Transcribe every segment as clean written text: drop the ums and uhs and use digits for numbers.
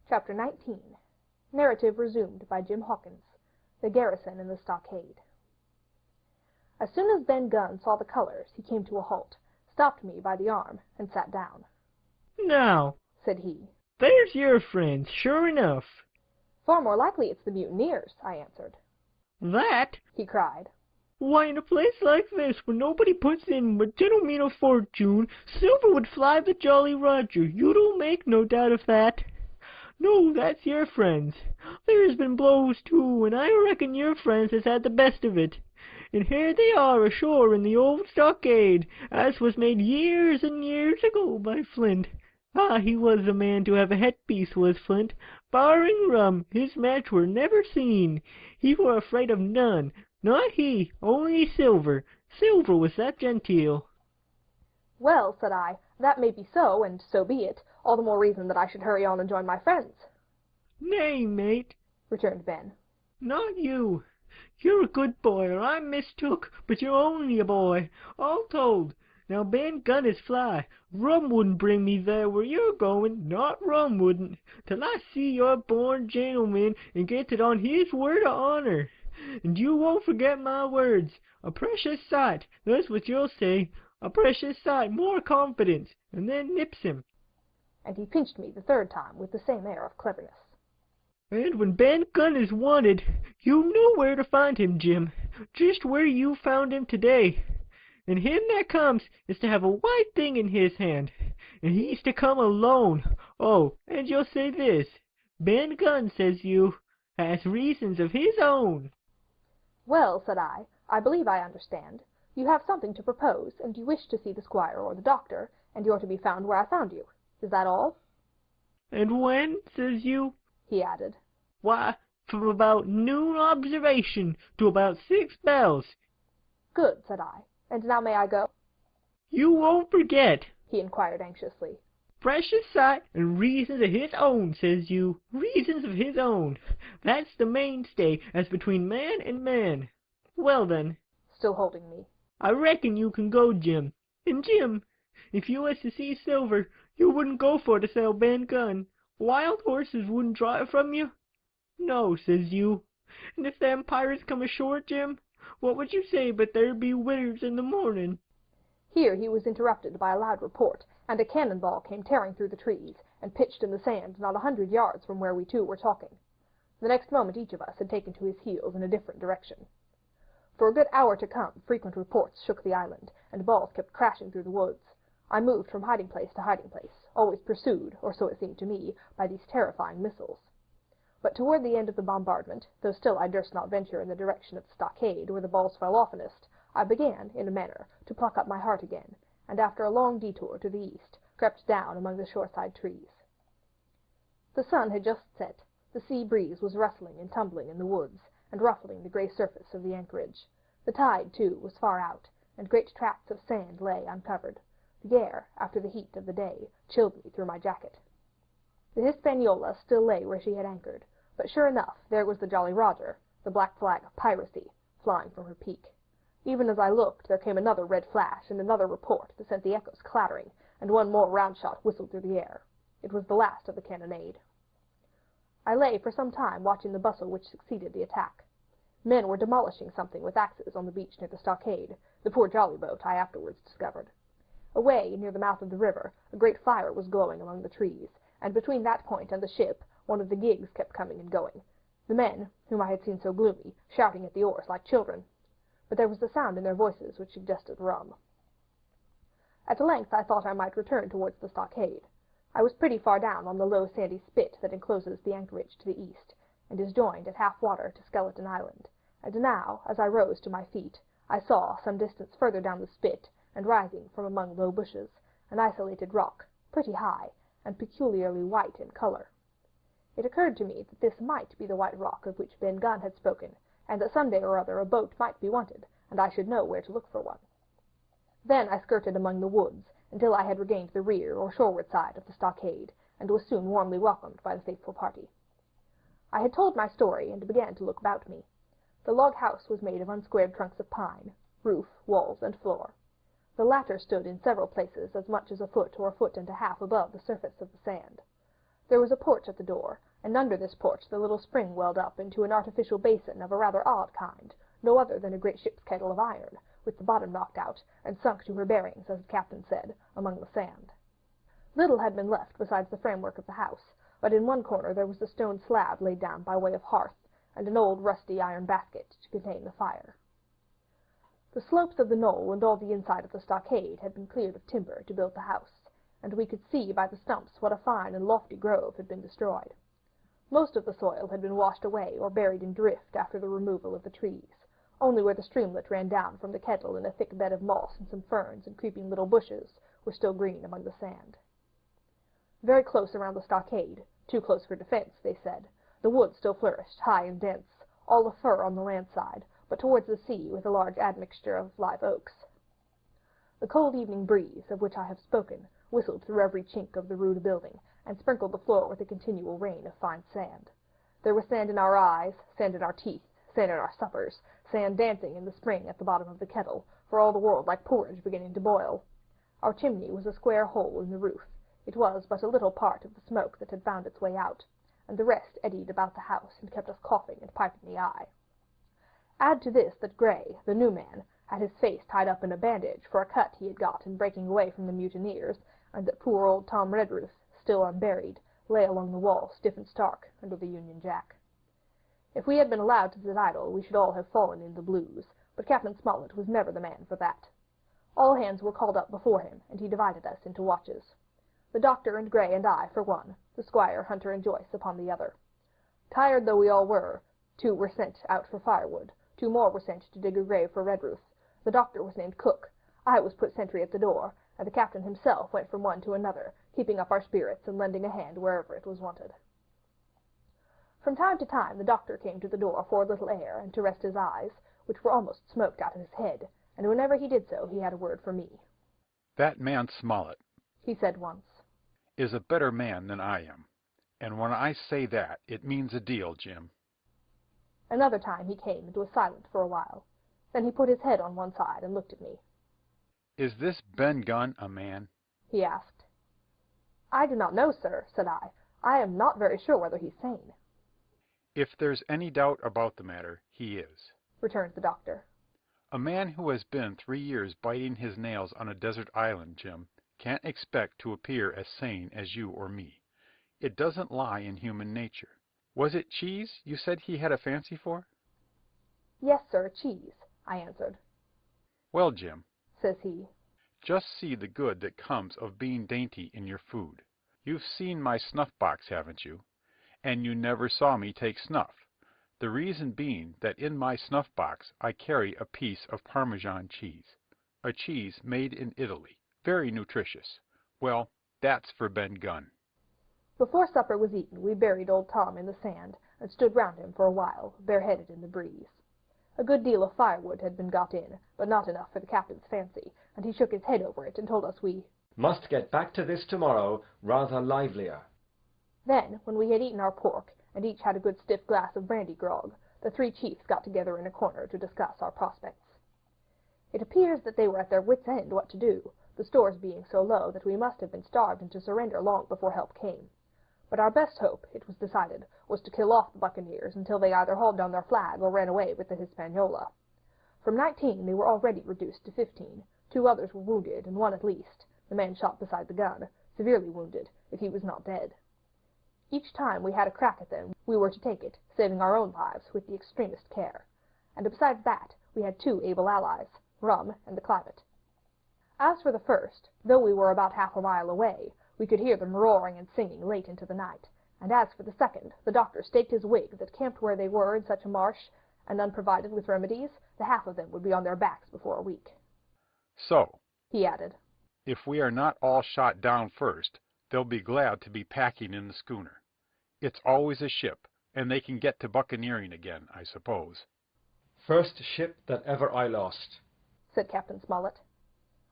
Chapter 19. Narrative resumed by Jim Hawkins. The Garrison in the Stockade. As soon as Ben Gunn saw the colors, he came to a halt, stopped me by the arm, and sat down. "Now," said he, "there's your friends, sure enough." "Far more likely it's the mutineers," I answered. "That?" he cried. "Why, in a place like this, where nobody puts in but gentlemen of fortune, silver would fly the Jolly Roger. You don't make no doubt of that. No, that's your friends. There's been blows, too, and I reckon your friends has had the best of it. And here they are ashore in the old stockade, as was made years and years ago by Flint. Ah, he was a man to have a headpiece, was Flint. Barring rum, his match were never seen. He were afraid of none, not he, only silver. Silver was that genteel." "Well," said I, "that may be so, and so be it. All the more reason that I should hurry on and join my friends." "Nay, mate," returned Ben. "not you. You're a good boy, or I'm mistook, but you're only a boy, all told. Now Ben Gunn is fly. Rum wouldn't bring me there where you're going, not rum wouldn't, till I see you're born gentleman and gets it on his word of honor. And you won't forget my words. A precious sight, that's what you'll say. A precious sight more confidence, and then nips him." And he pinched me the third time with the same air of cleverness. "And when Ben Gunn is wanted, you know where to find him, Jim. Just where you found him today. And him that comes is to have a white thing in his hand, and he's to come alone. Oh, and you'll say this, Ben Gunn, says you, has reasons of his own." "Well," said I believe I understand. You have something to propose, and you wish to see the squire or the doctor, and you're to be found where I found you. Is that all?" "And when, says you?" he added. "Why, from about noon observation to about 6 bells." "Good," said I. "And now may I go?" "You won't forget," he inquired anxiously. "precious sight and reasons of his own, says you. Reasons of his own. That's the mainstay as between man and man. Well then," still holding me, "I reckon you can go, Jim. And Jim, if you was to see silver, you wouldn't go for to sell Ben Gunn. Wild horses wouldn't draw it from you. No, says you. And if them pirates come ashore, Jim, what would you say but there'd be witters in the morning?" Here he was interrupted by a loud report, and a cannon-ball came tearing through the trees, and pitched in the sand not 100 yards from where we two were talking. The next moment each of us had taken to his heels in a different direction. For a good hour to come, frequent reports shook the island, and balls kept crashing through the woods. I moved from hiding place to hiding place, always pursued, or so it seemed to me, by these terrifying missiles. But toward the end of the bombardment, though still I durst not venture in the direction of the stockade, where the balls fell oftenest, I began, in a manner, to pluck up my heart again, and after a long detour to the east, crept down among the shoreside trees. The sun had just set. The sea breeze was rustling and tumbling in the woods, and ruffling the grey surface of the anchorage. The tide, too, was far out, and great tracts of sand lay uncovered. The air, after the heat of the day, chilled me through my jacket. The Hispaniola still lay where she had anchored, but sure enough there was the Jolly Roger, the black flag of piracy, flying from her peak. Even as I looked, there came another red flash and another report that sent the echoes clattering, and one more round shot whistled through the air. It was the last of the cannonade. I lay for some time watching the bustle which succeeded the attack. Men were demolishing something with axes on the beach near the stockade, the poor jolly boat I afterwards discovered. Away, near the mouth of the river, a great fire was glowing among the trees, and between that point and the ship, one of the gigs kept coming and going, the men, whom I had seen so gloomy, shouting at the oars like children. But there was a sound in their voices which suggested rum. At length I thought I might return towards the stockade. I was pretty far down on the low sandy spit that encloses the anchorage to the east, and is joined at half water to Skeleton Island, and now, as I rose to my feet, I saw, some distance further down the spit, and rising from among low bushes, an isolated rock, pretty high, and peculiarly white in color. It occurred to me that this might be the white rock of which Ben Gunn had spoken, and that some day or other a boat might be wanted, and I should know where to look for one. Then I skirted among the woods until I had regained the rear or shoreward side of the stockade, and was soon warmly welcomed by the faithful party. I had told my story, and began to look about me. The log house was made of unsquared trunks of pine, roof, walls, and floor. The latter stood in several places as much as a foot or a foot and a half above the surface of the sand. There was a porch at the door, and under this porch the little spring welled up into an artificial basin of a rather odd kind, no other than a great ship's kettle of iron, with the bottom knocked out, and sunk to her bearings, as the captain said, among the sand. Little had been left besides the framework of the house, but in one corner there was the stone slab laid down by way of hearth, and an old rusty iron basket to contain the fire. The slopes of the knoll and all the inside of the stockade had been cleared of timber to build the house, and we could see by the stumps what a fine and lofty grove had been destroyed. Most of the soil had been washed away or buried in drift after the removal of the trees. Only where the streamlet ran down from the kettle in a thick bed of moss and some ferns and creeping little bushes were still green among the sand. Very close around the stockade, too close for defense, they said, the wood still flourished, high and dense, all of fir on the land side, but towards the sea with a large admixture of live oaks. The cold evening breeze, of which I have spoken, whistled through every chink of the rude building, and sprinkled the floor with a continual rain of fine sand. There was sand in our eyes, sand in our teeth, sand in our suppers, sand dancing in the spring at the bottom of the kettle, for all the world like porridge beginning to boil. Our chimney was a square hole in the roof. It was but a little part of the smoke that had found its way out, and the rest eddied about the house and kept us coughing and piping the eye. Add to this that Gray, the new man, had his face tied up in a bandage for a cut he had got in breaking away from the mutineers, and that poor old Tom Redruth, still unburied, lay along the wall stiff and stark under the Union Jack. If we had been allowed to sit idle, we should all have fallen in the blues, but Captain Smollett was never the man for that. All hands were called up before him, and he divided us into watches. The doctor and Gray and I for one, the Squire, Hunter, and Joyce upon the other. Tired though we all were, 2 were sent out for firewood, 2 more were sent to dig a grave for Redruth. The doctor was named Cook, I was put sentry at the door, and the captain himself went from one to another, keeping up our spirits and lending a hand wherever it was wanted. From time to time the doctor came to the door for a little air and to rest his eyes, which were almost smoked out of his head, and whenever he did so he had a word for me. "That man Smollett," he said once, "is a better man than I am, and when I say that, it means a deal, Jim." Another time he came and was silent for a while. Then he put his head on one side and looked at me. "Is this Ben Gunn a man?" he asked. "I do not know, sir," said I. "I am not very sure whether he's sane." "If there's any doubt about the matter, he is," returned the doctor. "A man who has been 3 years biting his nails on a desert island, Jim, can't expect to appear as sane as you or me. It doesn't lie in human nature. Was it cheese you said he had a fancy for?" "Yes, sir, cheese," I answered. "Well, Jim," says he, "just see the good that comes of being dainty in your food. You've seen my snuff-box, haven't you? And you never saw me take snuff. The reason being that in my snuff-box I carry a piece of Parmesan cheese, a cheese made in Italy, very nutritious. Well, that's for Ben Gunn." Before supper was eaten we buried old Tom in the sand, and stood round him for a while, bareheaded in the breeze. A good deal of firewood had been got in, but not enough for the captain's fancy, and he shook his head over it and told us we must get back to this tomorrow rather livelier. Then, when we had eaten our pork, and each had a good stiff glass of brandy grog, the 3 chiefs got together in a corner to discuss our prospects. It appears that they were at their wits' end what to do, the stores being so low that we must have been starved into surrender long before help came. But our best hope, it was decided, was to kill off the buccaneers until they either hauled down their flag or ran away with the Hispaniola. From 19 they were already reduced to 15, 2 others were wounded, and 1 at least, the man shot beside the gun, severely wounded, if he was not dead. Each time we had a crack at them, we were to take it, saving our own lives, with the extremest care. And besides that, we had 2 able allies, rum and the climate. As for the first, though we were about half a mile away, we could hear them roaring and singing late into the night, and as for the second, the doctor staked his wig that camped where they were in such a marsh, and unprovided with remedies, the half of them would be on their backs before a week. "So," he added, "if we are not all shot down first, they'll be glad to be packing in the schooner. It's always a ship, and they can get to buccaneering again, I suppose." "First ship that ever I lost," said Captain Smollett.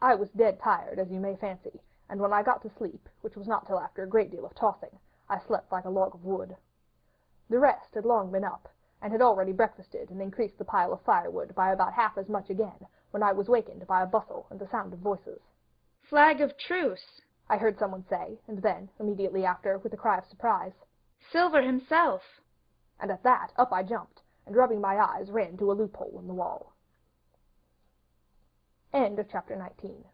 I was dead tired, as you may fancy, and when I got to sleep, which was not till after a great deal of tossing, I slept like a log of wood. The rest had long been up, and had already breakfasted and increased the pile of firewood by about half as much again, when I was wakened by a bustle and the sound of voices. "Flag of truce!" I heard someone say, and then, immediately after, with a cry of surprise, Silver himself! And at that, up I jumped, and rubbing my eyes, ran to a loophole in the wall. End of chapter 19.